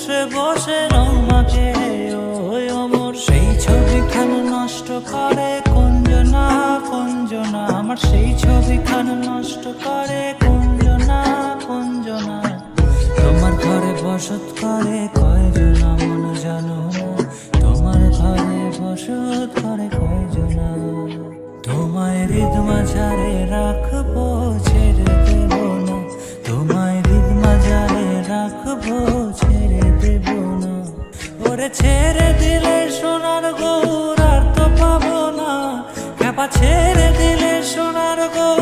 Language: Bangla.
বসে বসে রং মাখে ওই অমর। সেই ছবিখান নষ্ট করে কুঞ্জনা কুঞ্জনা, আমার সেই ছবিখান নষ্ট করে কুঞ্জনা কুঞ্জনা। তোমার ঘরে বসত করে কয়জনা মন জানো না, তোমার ঘরে বসত করে কয়জনা। তোমায় হৃদ মাঝারে রাখবো ছেড়ে দেব না, তোমায় হৃদ মাঝারে রাখবো ছেড়ে দেব না। ওরে ছেড়ে দিলে সোনার গৌর আর তো পাবো না, খ্যাপা ছেড়ে দিলে সোনার গৌর